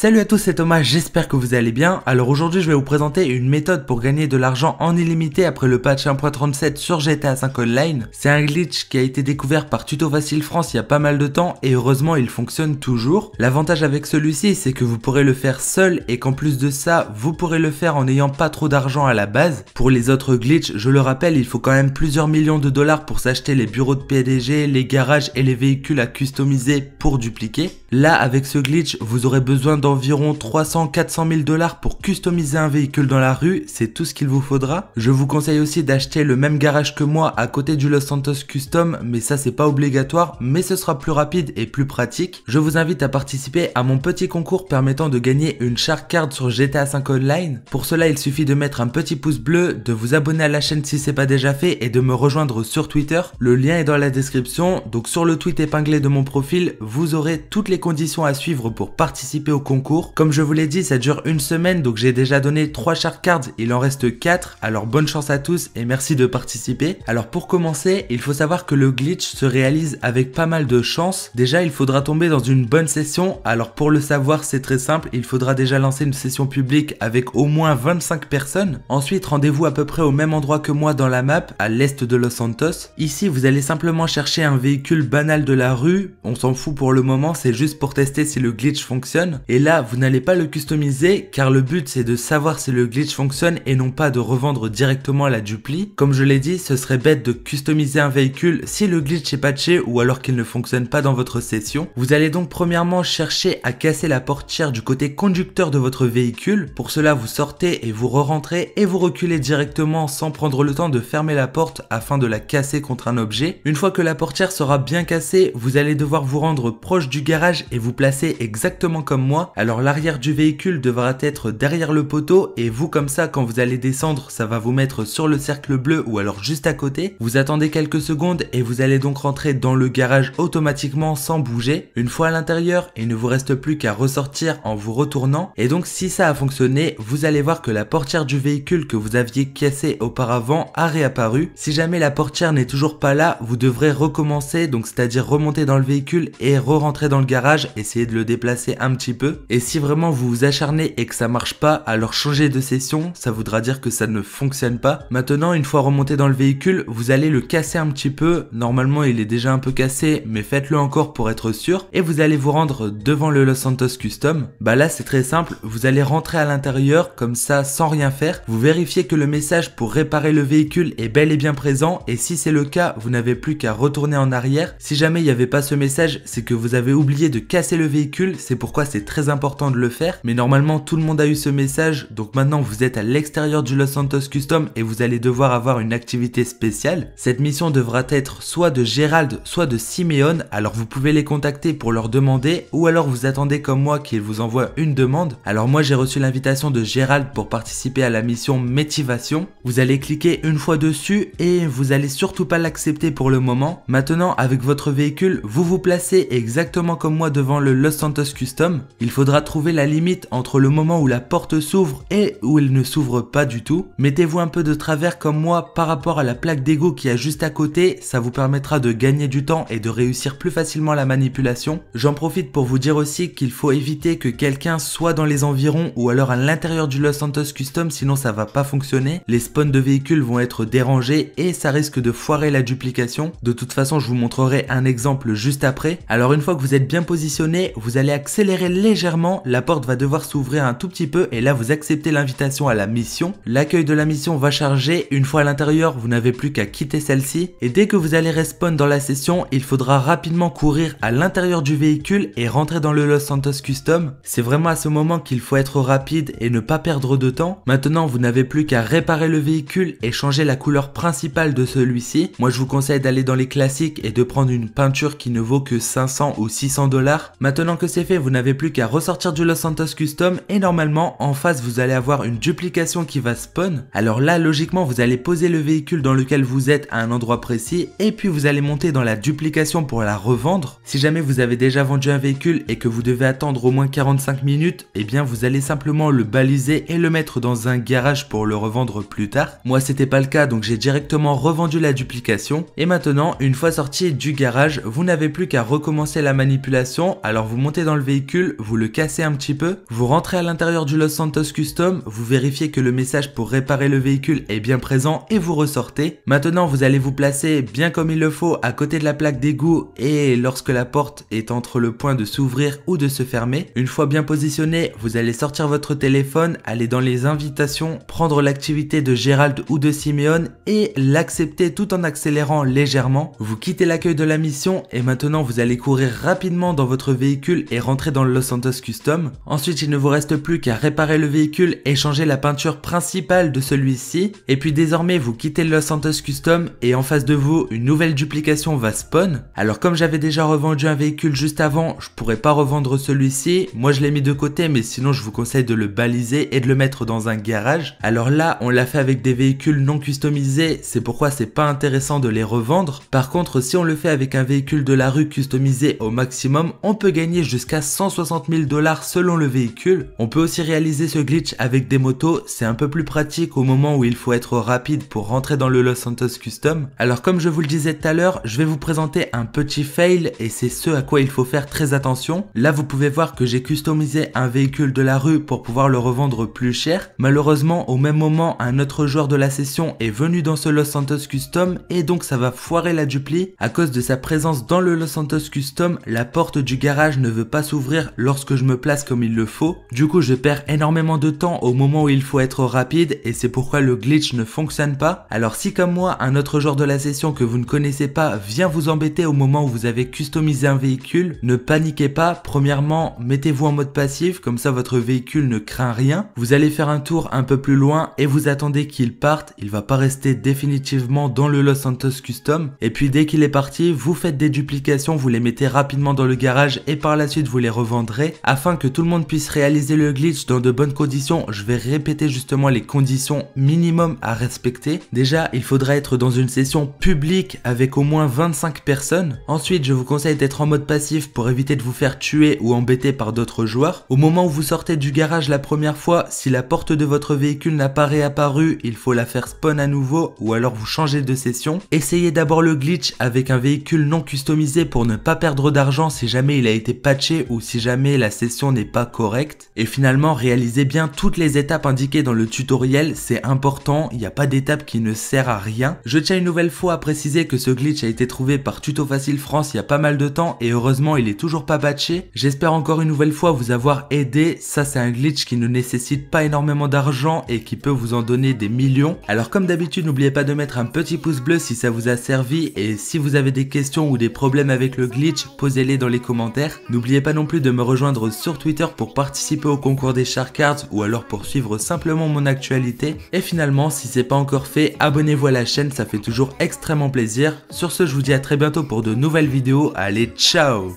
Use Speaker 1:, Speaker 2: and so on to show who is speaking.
Speaker 1: Salut à tous, c'est Thomas, j'espère que vous allez bien. Alors aujourd'hui je vais vous présenter une méthode pour gagner de l'argent en illimité après le patch 1.37 sur GTA 5 Online. C'est un glitch qui a été découvert par Tuto Facile France il y a pas mal de temps et heureusement il fonctionne toujours. L'avantage avec celui-ci c'est que vous pourrez le faire seul et qu'en plus de ça vous pourrez le faire en n'ayant pas trop d'argent à la base. Pour les autres glitches, je le rappelle, il faut quand même plusieurs millions de dollars pour s'acheter les bureaux de PDG, les garages et les véhicules à customiser pour dupliquer. Là avec ce glitch vous aurez besoin d'environ 300-400 000 dollars pour customiser un véhicule dans la rue, c'est tout ce qu'il vous faudra. Je vous conseille aussi d'acheter le même garage que moi à côté du Los Santos Custom, mais ça c'est pas obligatoire, mais ce sera plus rapide et plus pratique. Je vous invite à participer à mon petit concours permettant de gagner une Shark Card sur GTA 5 Online. Pour cela il suffit de mettre un petit pouce bleu, de vous abonner à la chaîne si c'est pas déjà fait et de me rejoindre sur Twitter. Le lien est dans la description, donc sur le tweet épinglé de mon profil, vous aurez toutes les conditions à suivre pour participer au concours. Comme je vous l'ai dit, ça dure une semaine, donc j'ai déjà donné 3 Shark Cards, il en reste 4, alors bonne chance à tous et merci de participer. Alors pour commencer, il faut savoir que le glitch se réalise avec pas mal de chance. Déjà, il faudra tomber dans une bonne session, alors pour le savoir c'est très simple, il faudra déjà lancer une session publique avec au moins 25 personnes. Ensuite, rendez-vous à peu près au même endroit que moi dans la map, à l'est de Los Santos. Ici, vous allez simplement chercher un véhicule banal de la rue, on s'en fout pour le moment, c'est juste pour tester si le glitch fonctionne. Et là, vous n'allez pas le customiser car le but c'est de savoir si le glitch fonctionne et non pas de revendre directement la dupli. Comme je l'ai dit, ce serait bête de customiser un véhicule si le glitch est patché ou alors qu'il ne fonctionne pas dans votre session. Vous allez donc premièrement chercher à casser la portière du côté conducteur de votre véhicule. Pour cela, vous sortez et vous re-rentrez et vous reculez directement sans prendre le temps de fermer la porte afin de la casser contre un objet. Une fois que la portière sera bien cassée, vous allez devoir vous rendre proche du garage et vous placer exactement comme moi. Alors l'arrière du véhicule devra être derrière le poteau et vous comme ça quand vous allez descendre ça va vous mettre sur le cercle bleu ou alors juste à côté. Vous attendez quelques secondes et vous allez donc rentrer dans le garage automatiquement sans bouger. Une fois à l'intérieur, il ne vous reste plus qu'à ressortir en vous retournant et donc si ça a fonctionné, vous allez voir que la portière du véhicule que vous aviez cassé auparavant a réapparu. Si jamais la portière n'est toujours pas là, vous devrez recommencer, donc c'est-à-dire remonter dans le véhicule et re-rentrer dans le garage, essayer de le déplacer un petit peu. Et si vraiment vous vous acharnez et que ça marche pas, alors changez de session, ça voudra dire que ça ne fonctionne pas. Maintenant, une fois remonté dans le véhicule, vous allez le casser un petit peu. Normalement, il est déjà un peu cassé, mais faites-le encore pour être sûr. Et vous allez vous rendre devant le Los Santos Custom. Bah là, c'est très simple. Vous allez rentrer à l'intérieur, comme ça, sans rien faire. Vous vérifiez que le message pour réparer le véhicule est bel et bien présent. Et si c'est le cas, vous n'avez plus qu'à retourner en arrière. Si jamais il n'y avait pas ce message, c'est que vous avez oublié de casser le véhicule. C'est pourquoi c'est très important de le faire. Mais normalement, tout le monde a eu ce message. Donc maintenant, vous êtes à l'extérieur du Los Santos Custom et vous allez devoir avoir une activité spéciale. Cette mission devra être soit de Gérald, soit de Simeon. Alors vous pouvez les contacter pour leur demander ou alors vous attendez comme moi qu'ils vous envoient une demande. Alors moi, j'ai reçu l'invitation de Gérald pour participer à la mission Métivation. Vous allez cliquer une fois dessus et vous allez surtout pas l'accepter pour le moment. Maintenant, avec votre véhicule, vous vous placez exactement comme moi devant le Los Santos Custom. Il faudra trouver la limite entre le moment où la porte s'ouvre et où elle ne s'ouvre pas du tout. Mettez-vous un peu de travers comme moi par rapport à la plaque d'égout qui est juste à côté, ça vous permettra de gagner du temps et de réussir plus facilement la manipulation. J'en profite pour vous dire aussi qu'il faut éviter que quelqu'un soit dans les environs ou alors à l'intérieur du Los Santos Custom, sinon ça va pas fonctionner. Les spawns de véhicules vont être dérangés et ça risque de foirer la duplication. De toute façon, je vous montrerai un exemple juste après. Alors une fois que vous êtes bien positionné, vous allez accélérer légèrement, la porte va devoir s'ouvrir un tout petit peu et là vous acceptez l'invitation à la mission. L'accueil de la mission va charger, une fois à l'intérieur vous n'avez plus qu'à quitter celle-ci et dès que vous allez respawn dans la session, il faudra rapidement courir à l'intérieur du véhicule et rentrer dans le Los Santos Custom. C'est vraiment à ce moment qu'il faut être rapide et ne pas perdre de temps. Maintenant vous n'avez plus qu'à réparer le véhicule et changer la couleur principale de celui-ci. Moi je vous conseille d'aller dans les classiques et de prendre une peinture qui ne vaut que 500 ou 600 dollars. Maintenant que c'est fait, vous n'avez plus qu'à ressortir du Los Santos Custom et normalement en face vous allez avoir une duplication qui va spawn. Alors là logiquement vous allez poser le véhicule dans lequel vous êtes à un endroit précis et puis vous allez monter dans la duplication pour la revendre. Si jamais vous avez déjà vendu un véhicule et que vous devez attendre au moins 45 minutes, eh bien vous allez simplement le baliser et le mettre dans un garage pour le revendre plus tard. Moi c'était pas le cas donc j'ai directement revendu la duplication et maintenant une fois sorti du garage vous n'avez plus qu'à recommencer la manipulation. Alors vous montez dans le véhicule, vous le casser un petit peu. Vous rentrez à l'intérieur du Los Santos Custom, vous vérifiez que le message pour réparer le véhicule est bien présent et vous ressortez. Maintenant, vous allez vous placer bien comme il le faut à côté de la plaque d'égout et lorsque la porte est entre le point de s'ouvrir ou de se fermer. Une fois bien positionné, vous allez sortir votre téléphone, aller dans les invitations, prendre l'activité de Gérald ou de Simeone et l'accepter tout en accélérant légèrement. Vous quittez l'accueil de la mission et maintenant vous allez courir rapidement dans votre véhicule et rentrer dans le Los Santos Custom. Ensuite, il ne vous reste plus qu'à réparer le véhicule et changer la peinture principale de celui-ci. Et puis désormais, vous quittez le Los Santos Custom et en face de vous, une nouvelle duplication va spawn. Alors comme j'avais déjà revendu un véhicule juste avant, je pourrais pas revendre celui-ci. Moi, je l'ai mis de côté, mais sinon, je vous conseille de le baliser et de le mettre dans un garage. Alors là, on l'a fait avec des véhicules non customisés, c'est pourquoi c'est pas intéressant de les revendre. Par contre, si on le fait avec un véhicule de la rue customisé au maximum, on peut gagner jusqu'à 160 000 $ selon le véhicule. On peut aussi réaliser ce glitch avec des motos, c'est un peu plus pratique au moment où il faut être rapide pour rentrer dans le Los Santos Custom. Alors comme je vous le disais tout à l'heure, je vais vous présenter un petit fail et c'est ce à quoi il faut faire très attention. Là, vous pouvez voir que j'ai customisé un véhicule de la rue pour pouvoir le revendre plus cher. Malheureusement, au même moment, un autre joueur de la session est venu dans ce Los Santos Custom et donc ça va foirer la dupli. À cause de sa présence dans le Los Santos Custom, la porte du garage ne veut pas s'ouvrir lorsque je me place comme il le faut. Du coup, je perds énormément de temps au moment où il faut être rapide et c'est pourquoi le glitch ne fonctionne pas. Alors si comme moi, un autre joueur de la session que vous ne connaissez pas vient vous embêter au moment où vous avez customisé un véhicule, ne paniquez pas. Premièrement, mettez-vous en mode passif, comme ça votre véhicule ne craint rien. Vous allez faire un tour un peu plus loin et vous attendez qu'il parte. Il va pas rester définitivement dans le Los Santos Custom. Et puis dès qu'il est parti, vous faites des duplications, vous les mettez rapidement dans le garage et par la suite vous les revendrez. Afin que tout le monde puisse réaliser le glitch dans de bonnes conditions, je vais répéter justement les conditions minimum à respecter. Déjà, il faudra être dans une session publique avec au moins 25 personnes. Ensuite, je vous conseille d'être en mode passif pour éviter de vous faire tuer ou embêter par d'autres joueurs. Au moment où vous sortez du garage la première fois, si la porte de votre véhicule n'a pas réapparu, il faut la faire spawn à nouveau ou alors vous changez de session. Essayez d'abord le glitch avec un véhicule non customisé pour ne pas perdre d'argent si jamais il a été patché ou si jamais la session n'est pas correcte. Et finalement, réalisez bien toutes les étapes indiquées dans le tutoriel, c'est important, il n'y a pas d'étape qui ne sert à rien. Je tiens une nouvelle fois à préciser que ce glitch a été trouvé par Tuto Facile France il y a pas mal de temps et heureusement il est toujours pas patché. J'espère encore une nouvelle fois vous avoir aidé. Ça, c'est un glitch qui ne nécessite pas énormément d'argent et qui peut vous en donner des millions. Alors comme d'habitude, n'oubliez pas de mettre un petit pouce bleu si ça vous a servi et si vous avez des questions ou des problèmes avec le glitch, posez-les dans les commentaires. N'oubliez pas non plus de me rejoindre sur Twitter pour participer au concours des Shark Cards ou alors pour suivre simplement mon actualité. Et finalement, si c'est pas encore fait, abonnez-vous à la chaîne, ça fait toujours extrêmement plaisir. Sur ce, je vous dis à très bientôt pour de nouvelles vidéos. Allez, ciao!